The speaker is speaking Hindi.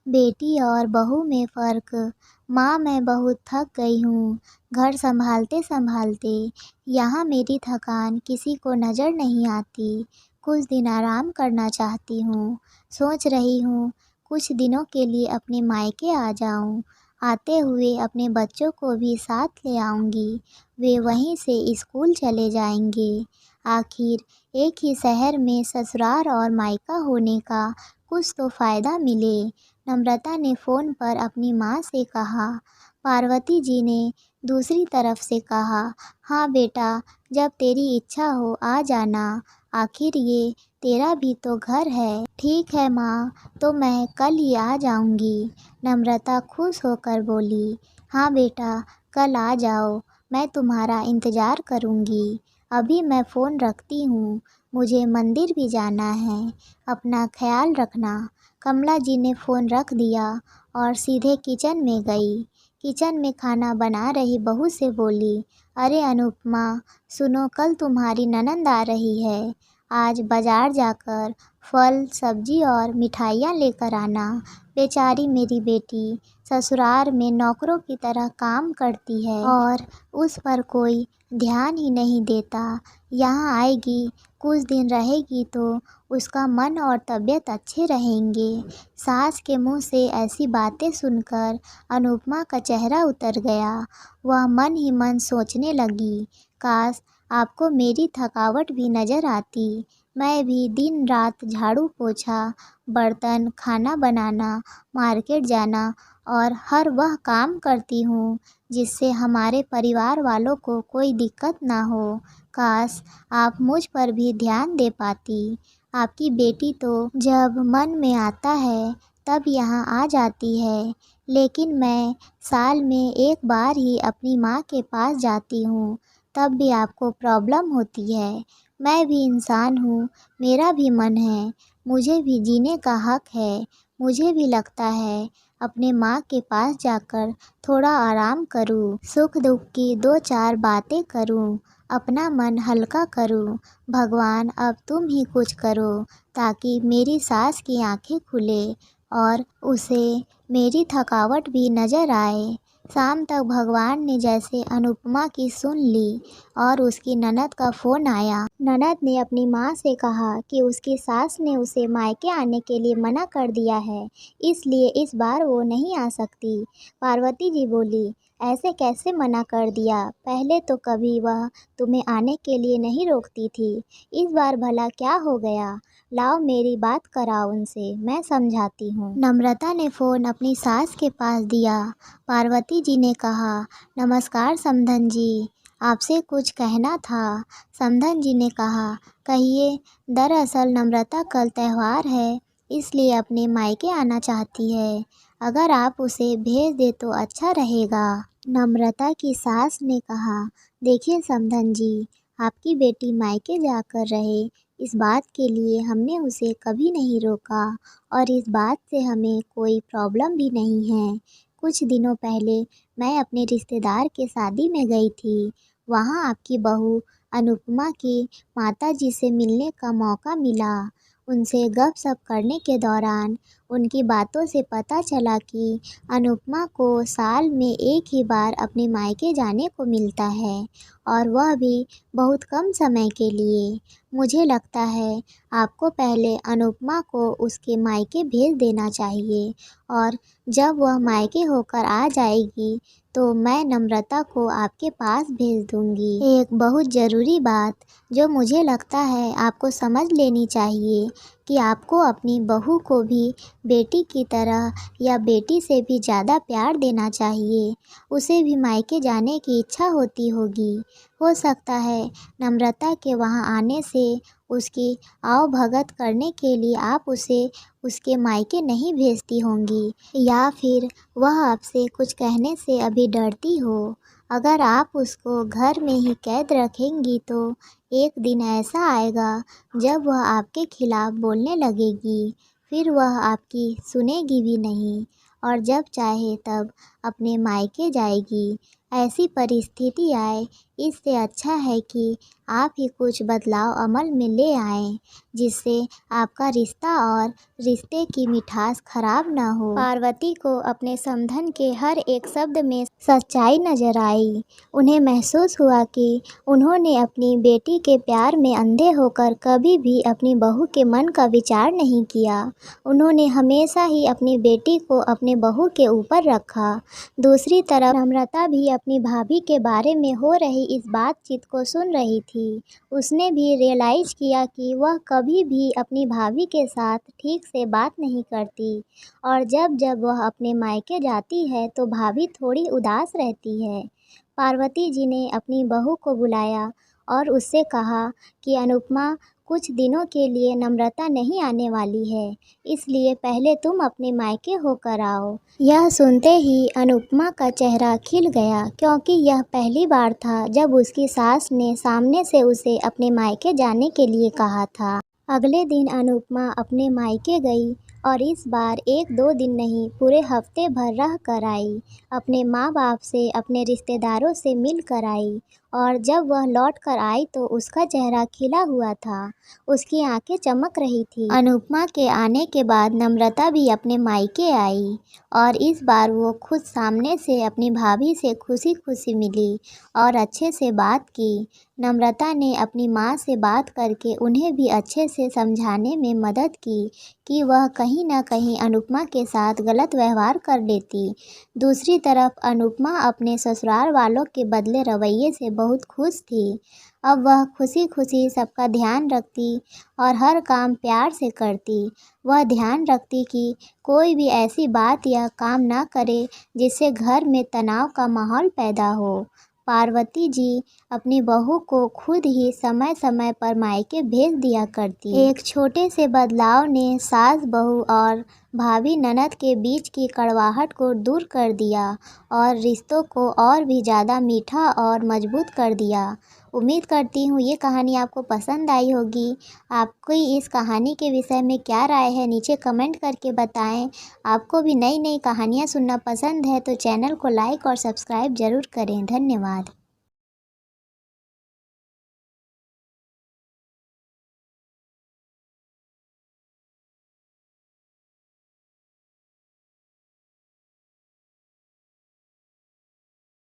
बेटी और बहू में फ़र्क। माँ, मैं बहुत थक गई हूँ घर संभालते संभालते। यहाँ मेरी थकान किसी को नज़र नहीं आती। कुछ दिन आराम करना चाहती हूँ। सोच रही हूँ कुछ दिनों के लिए अपने मायके आ जाऊँ। आते हुए अपने बच्चों को भी साथ ले आऊँगी। वे वहीं से स्कूल चले जाएंगे। आखिर एक ही शहर में ससुराल और मायका होने का कुछ तो फ़ायदा मिले। नम्रता ने फ़ोन पर अपनी माँ से कहा। पार्वती जी ने दूसरी तरफ से कहा, हाँ बेटा, जब तेरी इच्छा हो आ जाना। आखिर ये तेरा भी तो घर है। ठीक है माँ, तो मैं कल ही आ जाऊँगी। नम्रता खुश होकर बोली, हाँ बेटा, कल आ जाओ, मैं तुम्हारा इंतज़ार करूँगी। अभी मैं फ़ोन रखती हूँ, मुझे मंदिर भी जाना है। अपना ख्याल रखना। कमला जी ने फ़ोन रख दिया और सीधे किचन में गई। किचन में खाना बना रही बहू से बोली, अरे अनुपमा, सुनो, कल तुम्हारी ननंद आ रही है। आज बाज़ार जाकर फल सब्जी और मिठाइयाँ लेकर आना। बेचारी मेरी बेटी ससुराल में नौकरों की तरह काम करती है और उस पर कोई ध्यान ही नहीं देता। यहाँ आएगी, कुछ दिन रहेगी तो उसका मन और तबीयत अच्छे रहेंगे। सास के मुंह से ऐसी बातें सुनकर अनुपमा का चेहरा उतर गया। वह मन ही मन सोचने लगी, काश आपको मेरी थकावट भी नज़र आती। मैं भी दिन रात झाड़ू पोछा, बर्तन, खाना बनाना, मार्केट जाना और हर वह काम करती हूँ जिससे हमारे परिवार वालों को कोई दिक्कत ना हो। काश आप मुझ पर भी ध्यान दे पाती। आपकी बेटी तो जब मन में आता है तब यहाँ आ जाती है, लेकिन मैं साल में एक बार ही अपनी माँ के पास जाती हूँ, तब भी आपको प्रॉब्लम होती है। मैं भी इंसान हूँ, मेरा भी मन है, मुझे भी जीने का हक है। मुझे भी लगता है अपने माँ के पास जाकर थोड़ा आराम करूँ, सुख दुख की दो चार बातें करूँ, अपना मन हल्का करूँ। भगवान, अब तुम ही कुछ करो ताकि मेरी सास की आंखें खुले और उसे मेरी थकावट भी नज़र आए। शाम तक भगवान ने जैसे अनुपमा की सुन ली और उसकी ननद का फ़ोन आया। ननद ने अपनी माँ से कहा कि उसकी सास ने उसे मायके आने के लिए मना कर दिया है, इसलिए इस बार वो नहीं आ सकती। पार्वती जी बोली, ऐसे कैसे मना कर दिया? पहले तो कभी वह तुम्हें आने के लिए नहीं रोकती थी, इस बार भला क्या हो गया? लाओ मेरी बात कराओ उनसे, मैं समझाती हूँ। नम्रता ने फ़ोन अपनी सास के पास दिया। पार्वती जी ने कहा, नमस्कार समधन जी, आपसे कुछ कहना था। समधन जी ने कहा, कहिए। दरअसल नम्रता कल त्यौहार है, इसलिए अपने मायके आना चाहती है। अगर आप उसे भेज दे तो अच्छा रहेगा। नम्रता की सास ने कहा, देखिए समधन जी, आपकी बेटी मायके जाकर रहे, इस बात के लिए हमने उसे कभी नहीं रोका और इस बात से हमें कोई प्रॉब्लम भी नहीं है। कुछ दिनों पहले मैं अपने रिश्तेदार के शादी में गई थी। वहाँ आपकी बहू अनुपमा की माताजी से मिलने का मौका मिला। उनसे गपशप करने के दौरान उनकी बातों से पता चला कि अनुपमा को साल में एक ही बार अपने मायके जाने को मिलता है और वह भी बहुत कम समय के लिए। मुझे लगता है आपको पहले अनुपमा को उसके मायके भेज देना चाहिए और जब वह मायके होकर आ जाएगी तो मैं नम्रता को आपके पास भेज दूंगी। एक बहुत ज़रूरी बात जो मुझे लगता है आपको समझ लेनी चाहिए कि आपको अपनी बहू को भी बेटी की तरह या बेटी से भी ज़्यादा प्यार देना चाहिए। उसे भी मायके जाने की इच्छा होती होगी। हो सकता है नम्रता के वहाँ आने से उसकी आवभगत करने के लिए आप उसे उसके मायके नहीं भेजती होंगी, या फिर वह आपसे कुछ कहने से अभी डरती हो। अगर आप उसको घर में ही कैद रखेंगी तो एक दिन ऐसा आएगा जब वह आपके खिलाफ़ बोलने लगेगी, फिर वह आपकी सुनेगी भी नहीं और जब चाहे तब अपने मायके जाएगी। ऐसी परिस्थिति आए इससे अच्छा है कि आप ही कुछ बदलाव अमल में ले आएं, जिससे आपका रिश्ता और रिश्ते की मिठास खराब ना हो। पार्वती को अपने समधन के हर एक शब्द में सच्चाई नजर आई। उन्हें महसूस हुआ कि उन्होंने अपनी बेटी के प्यार में अंधे होकर कभी भी अपनी बहू के मन का विचार नहीं किया। उन्होंने हमेशा ही अपनी बेटी को अपने बहू के ऊपर रखा। दूसरी तरफ नम्रता भी अपनी भाभी के बारे में हो रही इस बातचीत को सुन रही थी। उसने भी रियलाइज किया कि वह कभी भी अपनी भाभी के साथ ठीक से बात नहीं करती और जब जब वह अपने मायके जाती है तो भाभी थोड़ी उदास रहती है। पार्वती जी ने अपनी बहू को बुलाया और उससे कहा कि अनुपमा, कुछ दिनों के लिए नम्रता नहीं आने वाली है, इसलिए पहले तुम अपने मायके होकर आओ। यह सुनते ही अनुपमा का चेहरा खिल गया, क्योंकि यह पहली बार था जब उसकी सास ने सामने से उसे अपने मायके जाने के लिए कहा था। अगले दिन अनुपमा अपने मायके गई और इस बार 1-2 दिन नहीं, पूरे हफ्ते भर रह कर आई। अपने माँ बाप से, अपने रिश्तेदारों से मिल कर आई और जब वह लौट कर आई तो उसका चेहरा खिला हुआ था, उसकी आंखें चमक रही थी। अनुपमा के आने के बाद नम्रता भी अपने मायके आई और इस बार वो खुद सामने से अपनी भाभी से खुशी खुशी मिली और अच्छे से बात की। नम्रता ने अपनी माँ से बात करके उन्हें भी अच्छे से समझाने में मदद की कि वह कहीं ना कहीं अनुपमा के साथ गलत व्यवहार कर लेती। दूसरी तरफ अनुपमा अपने ससुराल वालों के बदले रवैये से बहुत खुश थी। अब वह खुशी खुशी सबका ध्यान रखती और हर काम प्यार से करती। वह ध्यान रखती कि कोई भी ऐसी बात या काम ना करे जिससे घर में तनाव का माहौल पैदा हो। पार्वती जी अपनी बहू को खुद ही समय समय पर मायके भेज दिया करती। एक छोटे से बदलाव ने सास बहू और भाभी ननद के बीच की कड़वाहट को दूर कर दिया और रिश्तों को और भी ज़्यादा मीठा और मजबूत कर दिया। उम्मीद करती हूँ ये कहानी आपको पसंद आई होगी। आपकी इस कहानी के विषय में क्या राय है, नीचे कमेंट करके बताएं। आपको भी नई नई कहानियाँ सुनना पसंद है तो चैनल को लाइक और सब्सक्राइब ज़रूर करें। धन्यवाद।